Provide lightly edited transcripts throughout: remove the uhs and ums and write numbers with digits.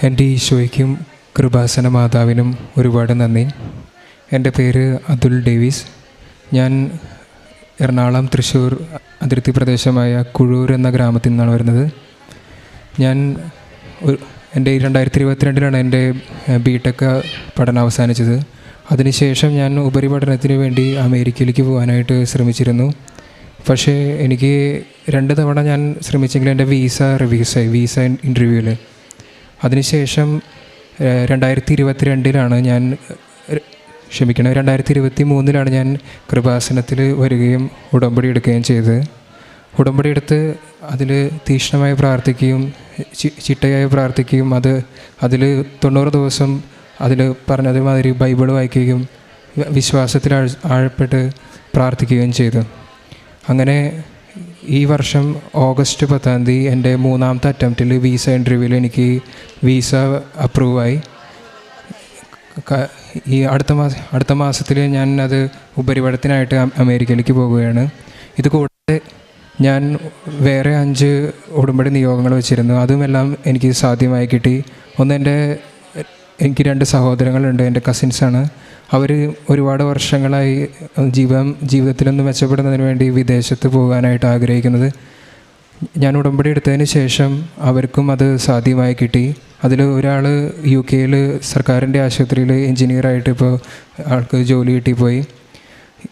എൻ്റെ ഈശോയ്ക്കും കൃപാസന മാതാവിനും ഒരുപാട് നന്ദി. എൻ്റെ പേര് അതുൽ ഡേവിസ്. ഞാൻ എറണാകുളം തൃശ്ശൂർ അതിർത്തി പ്രദേശമായ കുഴൂർ എന്ന ഗ്രാമത്തിൽ നിന്നാണ് വരുന്നത്. ഞാൻ എൻ്റെ 2022 എൻ്റെ ബിടെക് പഠനം അവസാനിച്ചത്. അതിനുശേഷം ഞാൻ ഉപരിപഠനത്തിന് വേണ്ടി അമേരിക്കയിലേക്ക് പോകാനായിട്ട് ശ്രമിച്ചിരുന്നു. പക്ഷേ എനിക്ക് 2 തവണ ഞാൻ ശ്രമിച്ചെങ്കിലും എൻ്റെ വിസ ഇൻ്റർവ്യൂവിൽ. അതിനുശേഷം 2023 ഞാൻ കൃപാസനത്തിൽ വരികയും ഉടമ്പടി എടുക്കുകയും ചെയ്തത്. ഉടമ്പടി എടുത്ത് അതിൽ തീക്ഷ്ണമായി പ്രാർത്ഥിക്കുകയും ചിട്ടയായി പ്രാർത്ഥിക്കുകയും അതിൽ 90 ദിവസം അതിൽ പറഞ്ഞതുമാതിരി ബൈബിൾ വായിക്കുകയും വിശ്വാസത്തിൽ ആഴപ്പെട്ട് പ്രാർത്ഥിക്കുകയും ചെയ്തു. അങ്ങനെ ഈ വർഷം ഓഗസ്റ്റ് 10 എൻ്റെ 3ാമത്തെ അറ്റംപ്റ്റിൽ വിസ ഇൻ്റർവ്യൂവിൽ എനിക്ക് വിസ അപ്രൂവായി. ഈ അടുത്ത മാസത്തിൽ ഞാൻ അത് ഉപരിപഠനത്തിനായിട്ട് അമേരിക്കയിലേക്ക് പോകുകയാണ്. ഇതുകൂടാതെ ഞാൻ വേറെ 5 ഉടമ്പടി നിയോഗങ്ങൾ വെച്ചിരുന്നു. അതുമെല്ലാം എനിക്ക് സാധ്യമായി കിട്ടി. എനിക്ക് 2 സഹോദരങ്ങളുണ്ട്, എൻ്റെ കസിൻസാണ്. അവർ ഒരുപാട് വർഷങ്ങളായി ജീവിതത്തിലൊന്ന് മെച്ചപ്പെടുന്നതിന് വേണ്ടി വിദേശത്ത് പോകാനായിട്ട് ആഗ്രഹിക്കുന്നത്. ഞാൻ ഉടമ്പടി എടുത്തതിന് ശേഷം അവർക്കും അത് സാധ്യമായി കിട്ടി. അതിൽ ഒരാൾ UK സർക്കാരിൻ്റെ ആശുപത്രിയിൽ എൻജിനീയറായിട്ട് ഇപ്പോൾ ആൾക്ക് ജോലി കിട്ടിപ്പോയി.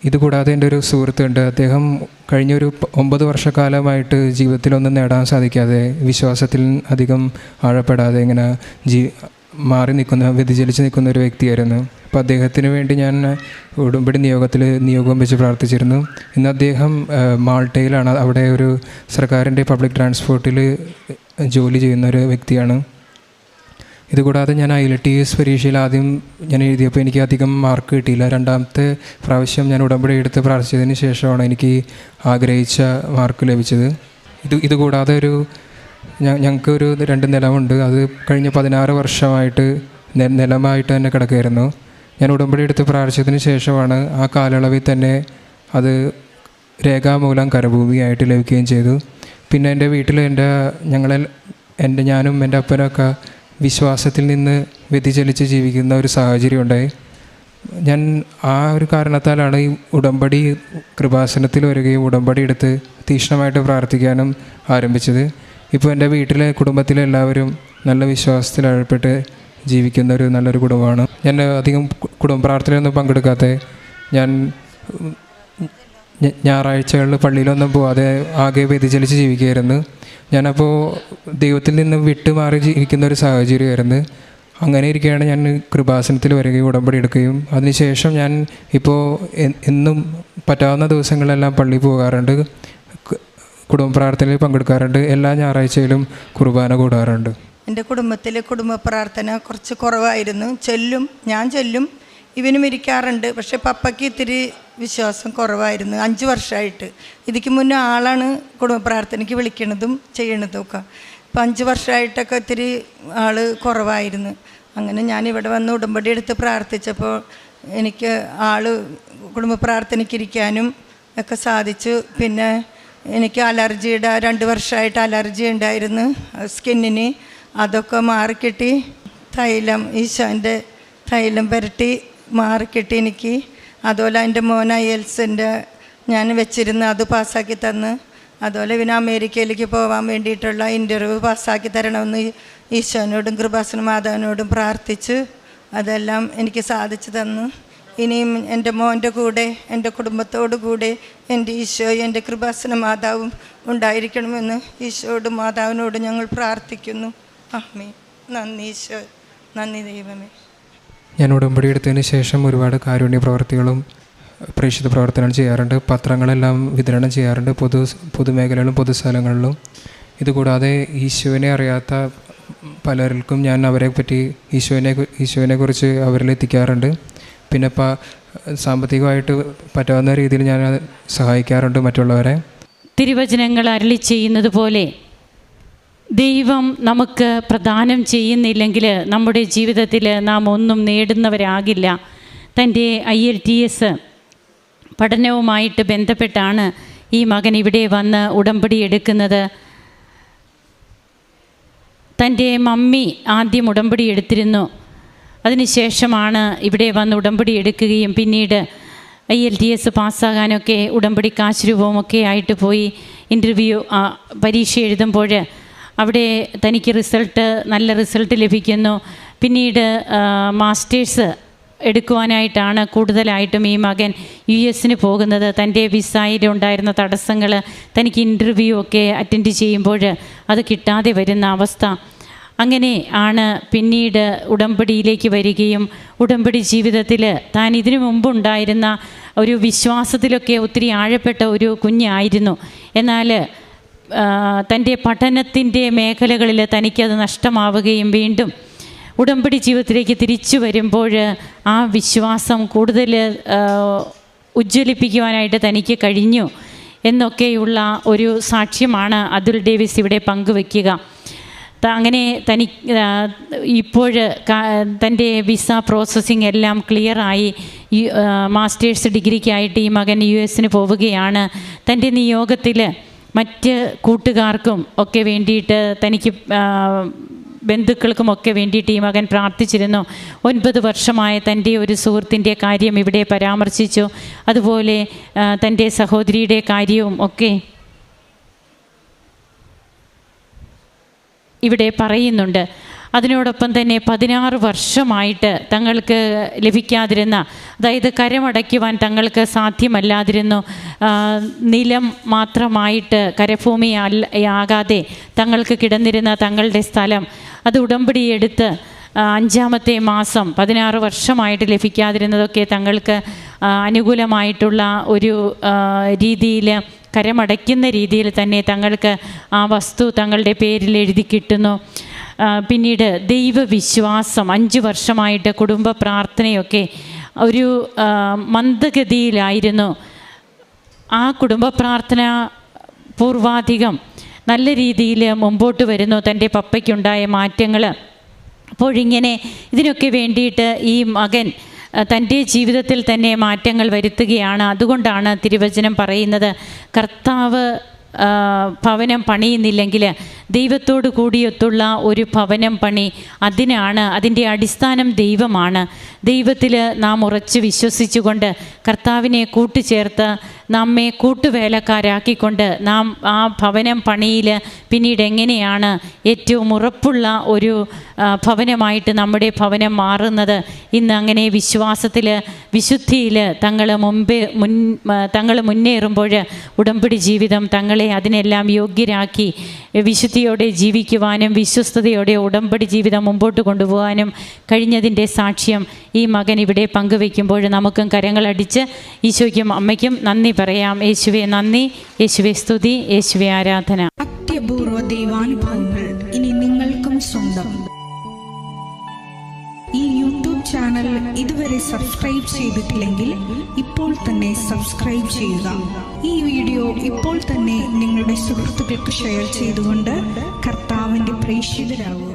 ഇതുകൂടാതെ എൻ്റെ ഒരു സുഹൃത്തുണ്ട്. അദ്ദേഹം കഴിഞ്ഞൊരു 9 വർഷക്കാലമായിട്ട് ജീവിതത്തിലൊന്നും നേടാൻ സാധിക്കാതെ, വിശ്വാസത്തിൽ അധികം ആഴപ്പെടാതെ ഇങ്ങനെ വ്യതിചലിച്ച് നിൽക്കുന്ന ഒരു വ്യക്തിയായിരുന്നു. അപ്പോൾ അദ്ദേഹത്തിന് വേണ്ടി ഞാൻ ഉടമ്പടി നിയോഗം വെച്ച് പ്രാർത്ഥിച്ചിരുന്നു. ഇന്ന് അദ്ദേഹം മാൾട്ടയിലാണ്. അവിടെ ഒരു സർക്കാരിൻ്റെ പബ്ലിക് ട്രാൻസ്പോർട്ടിൽ ജോലി ചെയ്യുന്ന ഒരു വ്യക്തിയാണ്. ഇതുകൂടാതെ ഞാൻ IELTS പരീക്ഷയിൽ ആദ്യം ഞാൻ എഴുതിയപ്പോൾ എനിക്ക് അധികം മാർക്ക് കിട്ടിയില്ല. 2ാമത്തെ പ്രാവശ്യം ഞാൻ ഉടമ്പടി എടുത്ത് പ്രാർത്ഥിച്ചതിന് ശേഷമാണ് എനിക്ക് ആഗ്രഹിച്ച മാർക്ക് ലഭിച്ചത്. ഇതുകൂടാതെ ഞങ്ങൾക്ക് ഒരു 2 നിലമുണ്ട്. അത് കഴിഞ്ഞ 16 വർഷമായിട്ട് നിലമായിട്ട് തന്നെ കിടക്കുകയായിരുന്നു. ഞാൻ ഉടമ്പടി എടുത്ത് പ്രാർത്ഥിച്ചതിന് ശേഷമാണ് ആ കാലയളവിൽ തന്നെ അത് രേഖാമൂലം കരഭൂമിയായിട്ട് ലഭിക്കുകയും ചെയ്തു. പിന്നെ എൻ്റെ വീട്ടിൽ ഞാനും എൻ്റെ അപ്പനൊക്കെ വിശ്വാസത്തിൽ നിന്ന് വ്യതിചലിച്ച് ജീവിക്കുന്ന ഒരു സാഹചര്യം ഉണ്ടായി. ഞാൻ ആ ഒരു കാരണത്താലാണ് ഈ ഉടമ്പടി കൃപാസനത്തിൽ വരികയും ഉടമ്പടി എടുത്ത് തീക്ഷ്ണമായിട്ട് പ്രാർത്ഥിക്കാനും ആരംഭിച്ചത്. ഇപ്പോൾ എൻ്റെ കുടുംബത്തിലെ എല്ലാവരും നല്ല വിശ്വാസത്തിൽ ആഴപ്പെട്ട് ജീവിക്കുന്ന നല്ലൊരു കുടുംബമാണ്. ഞാൻ അധികം കുടുംബ പ്രാർത്ഥനയൊന്നും പങ്കെടുക്കാതെ, ഞാൻ ഞായറാഴ്ചകളിൽ പള്ളിയിലൊന്നും പോവാതെ ആകെ വ്യതിചലിച്ച് ജീവിക്കുകയായിരുന്നു. ഞാനപ്പോൾ ദൈവത്തിൽ നിന്ന് വിട്ടുമാറി ജീവിക്കുന്ന ഒരു സാഹചര്യമായിരുന്നു. അങ്ങനെ ഇരിക്കുകയാണ് ഞാൻ കൃപാസനത്തിൽ വരികയും ഉടമ്പടി എടുക്കുകയും അതിനുശേഷം ഞാൻ ഇപ്പോൾ എന്നും പറ്റാവുന്ന ദിവസങ്ങളെല്ലാം പള്ളിയിൽ പോകാറുണ്ട്, കുടുംബ പ്രാർത്ഥനയിൽ പങ്കെടുക്കാറുണ്ട്, എല്ലാ ഞായറാഴ്ചയിലും കുർബാന കൂടാറുണ്ട്. എൻ്റെ കുടുംബത്തിലെ കുടുംബ പ്രാർത്ഥന കുറച്ച് കുറവായിരുന്നു. ഞാൻ ചെല്ലും, ഇവനും ഇരിക്കാറുണ്ട്. പക്ഷേ പപ്പയ്ക്ക് ഇത്തിരി വിശ്വാസം കുറവായിരുന്നു 5 വർഷമായിട്ട്. ഇതിക്ക് മുന്നേ ആളാണ് കുടുംബ പ്രാർത്ഥനയ്ക്ക് വിളിക്കണതും ചെയ്യണതും ഒക്കെ. ഇപ്പം 5 വർഷമായിട്ടൊക്കെ ഇത്തിരി ആൾ കുറവായിരുന്നു. അങ്ങനെ ഞാൻ ഇവിടെ വന്ന് ഉടമ്പടി എടുത്ത് പ്രാർത്ഥിച്ചപ്പോൾ എനിക്ക് കുടുംബ പ്രാർത്ഥനയ്ക്ക് ഇരിക്കാനും ഒക്കെ സാധിച്ചു. പിന്നെ എനിക്ക് 2 വർഷമായിട്ട് അലർജി ഉണ്ടായിരുന്നു സ്കിന്നിന്. അതൊക്കെ മാറിക്കിട്ടി. ഈശോൻ്റെ തൈലം പുരട്ടി മാറിക്കിട്ടി എനിക്ക്. അതുപോലെ എൻ്റെ മോൻ IELTS ഞാൻ വെച്ചിരുന്ന് അത് പാസ്സാക്കി തന്ന്. അതുപോലെ പിന്നെ അമേരിക്കയിലേക്ക് പോകാൻ വേണ്ടിയിട്ടുള്ള ഇൻ്റർവ്യൂ പാസ്സാക്കി തരണമെന്ന് ഈശോനോടും കൃപാസന മാതാവിനോടും പ്രാർത്ഥിച്ച് അതെല്ലാം എനിക്ക് സാധിച്ചു തന്നു. ഇനിയും എൻ്റെ മോൻ്റെ കൂടെ, എൻ്റെ കുടുംബത്തോടു കൂടെ എൻ്റെ ഈശോയും എൻ്റെ കൃപാസന മാതാവും ഉണ്ടായിരിക്കണമെന്ന് ഈശോയോടും മാതാവിനോടും ഞങ്ങൾ പ്രാർത്ഥിക്കുന്നു. ആമേൻ. നന്ദി ഈശോ, നന്ദി ദൈവമേ. ഞാൻ ഉടമ്പടി എടുത്തതിന് ശേഷം ഒരുപാട് കാരുണ്യ പ്രവർത്തികളും പ്രേക്ഷിത പ്രവർത്തനങ്ങൾ ചെയ്യാറുണ്ട്. പത്രങ്ങളെല്ലാം വിതരണം ചെയ്യാറുണ്ട് പൊതുമേഖലകളിലും പൊതുസ്ഥലങ്ങളിലും. ഇതുകൂടാതെ ഈശോനെ അറിയാത്ത പലർക്കും ഞാൻ അവരെ പറ്റി ഈശോനെ കുറിച്ച് അവരിലെത്തിക്കാറുണ്ട്. പിന്നെ സാമ്പത്തികമായിട്ട് പറ്റാവുന്ന രീതിയിൽ ഞാൻ സഹായിക്കാറുണ്ട് മറ്റുള്ളവരെ. തിരുവചനങ്ങൾ അരുളി ചെയ്യുന്നത് പോലെ ദൈവം നമുക്ക് പ്രദാനം ചെയ്യുന്നില്ലെങ്കിൽ നമ്മുടെ ജീവിതത്തിൽ നാം ഒന്നും നേടുന്നവരാകില്ല. തൻ്റെ IELTS പഠനവുമായിട്ട് ബന്ധപ്പെട്ടാണ് ഈ മകൻ ഇവിടെ വന്ന് ഉടമ്പടി എടുക്കുന്നത്. തൻ്റെ മമ്മി ആദ്യം ഉടമ്പടി എടുത്തിരുന്നു. അതിനുശേഷമാണ് ഇവിടെ വന്ന് ഉടമ്പടി എടുക്കുകയും പിന്നീട് IELTS പാസ്സാകാനൊക്കെ ഉടമ്പടി കാശ് രൂപമൊക്കെ ആയിട്ട് പോയി ഇൻ്റർവ്യൂ പരീക്ഷ എഴുതുമ്പോൾ അവിടെ തനിക്ക് നല്ല റിസൾട്ട് ലഭിക്കുന്നു. പിന്നീട് മാസ്റ്റേഴ്സ് എടുക്കുവാനായിട്ടാണ് കൂടുതലായിട്ടും ഈ മകൻ US പോകുന്നത്. തൻ്റെ വിസയിലുണ്ടായിരുന്ന തടസ്സങ്ങൾ തനിക്ക് ഇൻ്റർവ്യൂ ഒക്കെ അറ്റൻഡ് ചെയ്യുമ്പോൾ അത് കിട്ടാതെ വരുന്ന അവസ്ഥ. അങ്ങനെ ആണ് പിന്നീട് ഉടമ്പടിയിലേക്ക് വരികയും ഉടമ്പടി ജീവിതത്തിൽ താൻ ഇതിനു മുമ്പുണ്ടായിരുന്ന ഒരു വിശ്വാസത്തിലൊക്കെ ഒത്തിരി ആഴപ്പെട്ട ഒരു കുഞ്ഞായിരുന്നു. എന്നാൽ തൻ്റെ പഠനത്തിൻ്റെ മേഖലകളിൽ തനിക്കത് നഷ്ടമാവുകയും വീണ്ടും ഉടമ്പടി ജീവിതത്തിലേക്ക് തിരിച്ചു വരുമ്പോൾ ആ വിശ്വാസം കൂടുതൽ ഉജ്ജ്വലിപ്പിക്കുവാനായിട്ട് തനിക്ക് കഴിഞ്ഞു എന്നൊക്കെയുള്ള ഒരു സാക്ഷ്യമാണ് അതുൽ ഡേവിസ് ഇവിടെ പങ്കുവയ്ക്കുക. അങ്ങനെ ഇപ്പോൾ തൻ്റെ വിസ പ്രോസസ്സിംഗ് എല്ലാം ക്ലിയറായി മാസ്റ്റേഴ്സ് ഡിഗ്രിക്കായിട്ട് ഈ മകൻ US പോവുകയാണ്. തൻ്റെ നിയോഗത്തിൽ മറ്റ് കൂട്ടുകാർക്കും ഒക്കെ വേണ്ടിയിട്ട് തനിക്ക് ബന്ധുക്കൾക്കുമൊക്കെ വേണ്ടിയിട്ട് ഈ മകൻ പ്രാർത്ഥിച്ചിരുന്നു. 9 വർഷമായ തൻ്റെ ഒരു സുഹൃത്തിൻ്റെ കാര്യം ഇവിടെ പരാമർശിച്ചു. അതുപോലെ തൻ്റെ സഹോദരിയുടെ കാര്യവും ഒക്കെ ഇവിടെ പറയുന്നുണ്ട്. അതിനോടൊപ്പം തന്നെ 16 വർഷമായിട്ട് തങ്ങൾക്ക് ലഭിക്കാതിരുന്ന, അതായത് കരമടയ്ക്കുവാൻ തങ്ങൾക്ക് സാധ്യമല്ലാതിരുന്നു, നിലം മാത്രമായിട്ട് കരഭൂമി ആകാതെ തങ്ങൾക്ക് കിടന്നിരുന്ന തങ്ങളുടെ സ്ഥലം അത് ഉടമ്പടി എടുത്ത് 5-ാമത്തെ മാസം 16 വർഷമായിട്ട് ലഭിക്കാതിരുന്നതൊക്കെ തങ്ങൾക്ക് അനുകൂലമായിട്ടുള്ള ഒരു രീതിയിൽ കരമടയ്ക്കുന്ന രീതിയിൽ തന്നെ തങ്ങൾക്ക് ആ വസ്തു തങ്ങളുടെ പേരിൽ എഴുതി കിട്ടുന്നു. പിന്നീട് ദൈവവിശ്വാസം 5 വർഷമായിട്ട് കുടുംബ പ്രാർത്ഥനയൊക്കെ ഒരു മന്ദഗതിയിലായിരുന്നു. ആ കുടുംബ പ്രാർത്ഥന പൂർവാധികം നല്ല രീതിയിൽ മുമ്പോട്ട് വരുന്നു. തൻ്റെ പപ്പയ്ക്കുണ്ടായ മാറ്റങ്ങൾ അപ്പോഴിങ്ങനെ ഇതിനൊക്കെ വേണ്ടിയിട്ട് ഈ മകൻ തൻ്റെ ജീവിതത്തിൽ തന്നെ മാറ്റങ്ങൾ വരുത്തുകയാണ്. അതുകൊണ്ടാണ് തിരുവചനം പറയുന്നത്, കർത്താവ് ഭവനം പണിയുന്നില്ലെങ്കിൽ ദൈവത്തോട് കൂടിയൊത്തുള്ള ഒരു ഭവനം പണി, അതിൻ്റെ അടിസ്ഥാനം ദൈവമാണ്. ദൈവത്തിൽ നാം ഉറച്ച് വിശ്വസിച്ചുകൊണ്ട് കർത്താവിനെ കൂട്ടുചേർത്ത് നമ്മെ കൂട്ടുവേലക്കാരാക്കിക്കൊണ്ട് നാം ആ ഭവനം പണിയിൽ പിന്നീട് എങ്ങനെയാണ് ഏറ്റവും ഉറപ്പുള്ള ഒരു ഭവനമായിട്ട് നമ്മുടെ ഭവനം മാറുന്നത്. ഇന്ന് അങ്ങനെ വിശ്വാസത്തിൽ വിശുദ്ധിയിൽ തങ്ങൾ മുന്നേറുമ്പോൾ ഉടമ്പടി ജീവിതം തങ്ങളെ അതിനെല്ലാം യോഗ്യരാക്കി വിശുദ്ധിയോടെ ജീവിക്കുവാനും വിശ്വസ്തയോടെ ഉടമ്പടി ജീവിതം മുമ്പോട്ട് കൊണ്ടുപോകാനും കഴിഞ്ഞതിൻ്റെ സാക്ഷ്യം ഈ മകൻ ഇവിടെ പങ്കുവയ്ക്കുമ്പോൾ നമുക്കും കരങ്ങളടിച്ച് ഈശോയ്ക്കും അമ്മയ്ക്കും നന്ദി പറയാം. യേശുവേ നന്ദി, യേശുവേ സ്തുതി, യേശുവേ ആരാധന. അത്യപൂർവ ദൈവാനുഭവങ്ങൾ ഇനി നിങ്ങൾക്കും സ്വന്തം. ഈ യൂട്യൂബ് ചാനൽ ഇതുവരെ സബ്സ്ക്രൈബ് ചെയ്തിട്ടില്ലെങ്കിൽ ഇപ്പോൾ തന്നെ സബ്സ്ക്രൈബ് ചെയ്യുക. ഈ വീഡിയോ ഇപ്പോൾ തന്നെ നിങ്ങളുടെ സുഹൃത്തുക്കൾക്ക് ഷെയർ ചെയ്തുകൊണ്ട് കർത്താവിൻ്റെ പ്രേക്ഷിതരാകുക.